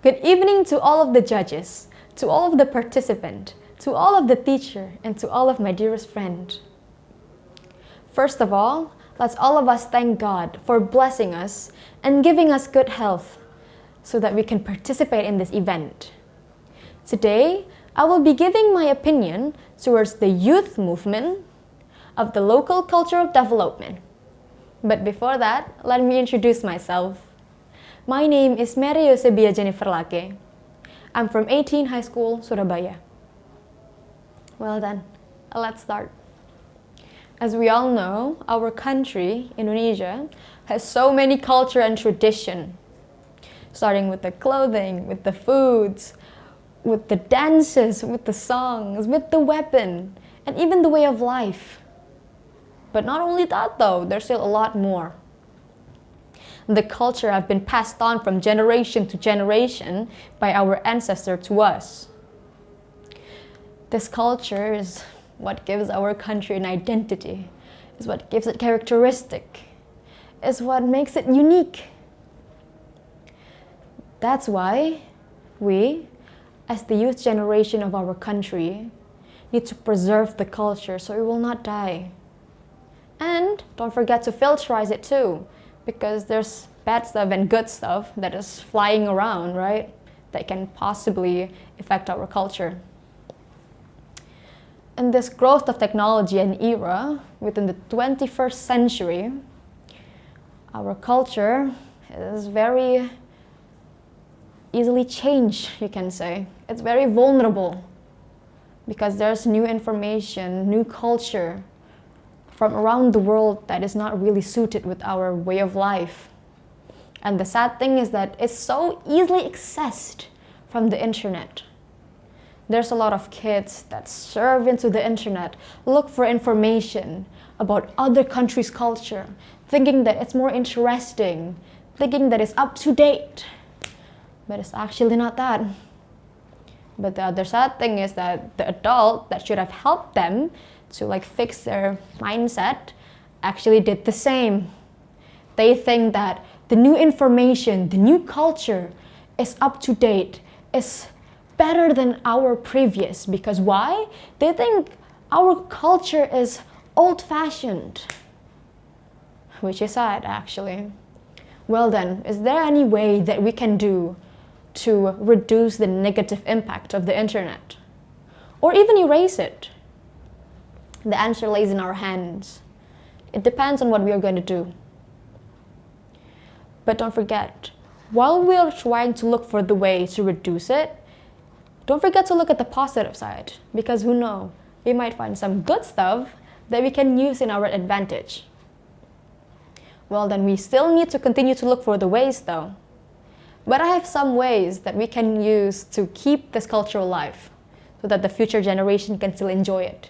Good evening to all of the judges, to all of the participants, to all of the teacher, and to all of my dearest friend. First of all, let's all of us thank God for blessing us and giving us good health so that we can participate in this event. Today, I will be giving my opinion towards the youth movement of the local cultural development. But before that, let me introduce myself. My name is Mary Yosebia Jennifer Lake. I'm from 18 High School, Surabaya. Well then, let's start. As we all know, our country, Indonesia, has so many culture and tradition. Starting with the clothing, with the foods, with the dances, with the songs, with the weapon, and even the way of life. But not only that though, there's still a lot more. The culture have been passed on from generation to generation by our ancestor to us. This culture is what gives our country an identity, is what gives it characteristic, is what makes it unique. That's why we, as the youth generation of our country, need to preserve the culture so it will not die. And don't forget to filterize it too, because there's bad stuff and good stuff that is flying around, right? That can possibly affect our culture. In this growth of technology and era, within the 21st century, our culture is very easily changed, you can say. It's very vulnerable because there's new information, new culture from around the world that is not really suited with our way of life. And the sad thing is that it's so easily accessed from the internet. There's a lot of kids that surf into the internet, look for information about other countries' culture, thinking that it's more interesting, thinking that it's up to date. But it's actually not that. But the other sad thing is that the adult that should have helped them to fix their mindset actually did the same. They think that the new information, the new culture is up to date, is better than our previous. Because why? They think our culture is old-fashioned, which is sad actually. Well then, is there any way that we can do to reduce the negative impact of the internet? Or even erase it? The answer lays in our hands. It depends on what we are going to do. But don't forget, while we are trying to look for the way to reduce it, don't forget to look at the positive side, because who knows, we might find some good stuff that we can use in our advantage. Well then, we still need to continue to look for the ways though. But I have some ways that we can use to keep this culture alive so that the future generation can still enjoy it.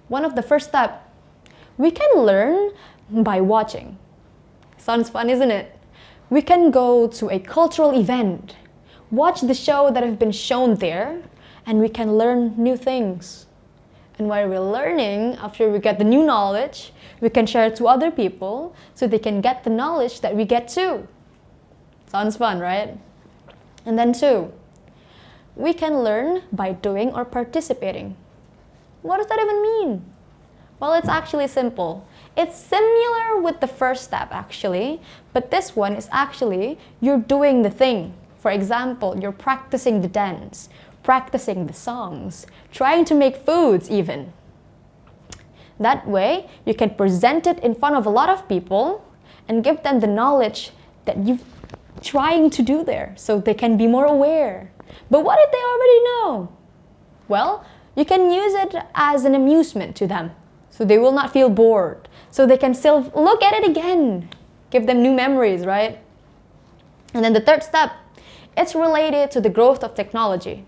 One of the first steps, we can learn by watching. Sounds fun, isn't it? We can go to a cultural event, watch the show that have been shown there, and we can learn new things. And while we're learning, after we get the new knowledge, we can share it to other people so they can get the knowledge that we get too. Sounds fun, right? And then two, we can learn by doing or participating. What does that even mean? Well, it's actually simple. It's similar with the first step actually, but this one is actually you're doing the thing. For example, you're practicing the dance, practicing the songs, trying to make foods even. That way, you can present it in front of a lot of people and give them the knowledge that you're trying to do there so they can be more aware. But what if they already know? Well, you can use it as an amusement to them so they will not feel bored, so they can still look at it again, give them new memories, right? And then the third step, it's related to the growth of technology.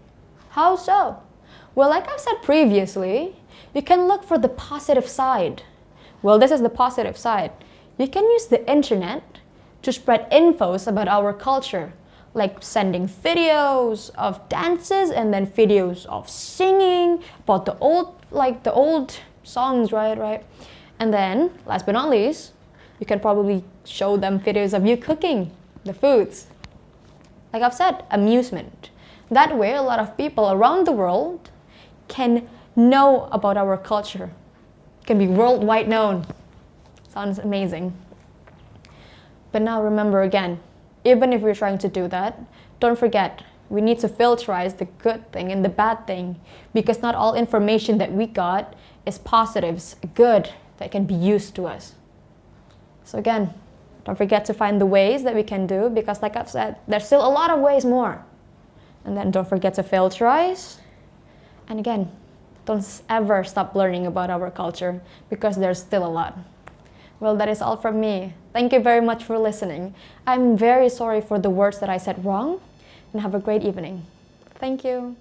How so? Well, like I said previously, you can look for the positive side. Well, this is the positive side. You can use the internet to spread infos about our culture, like sending videos of dances and then videos of singing about the old songs, right? And then, last but not least, you can probably show them videos of you cooking the foods. like I've said, amusement. That way, a lot of people around the world can know about our culture, can be worldwide known. Sounds amazing. But now remember again, even if we're trying to do that, don't forget, we need to filterize the good thing and the bad thing, because not all information that we got is positives, good, that can be used to us. So again, don't forget to find the ways that we can do, because like I've said, there's still a lot of ways more. And then don't forget to filterize. And again, don't ever stop learning about our culture, because there's still a lot. Well, that is all from me. Thank you very much for listening. I'm very sorry for the words that I said wrong, and have a great evening. Thank you.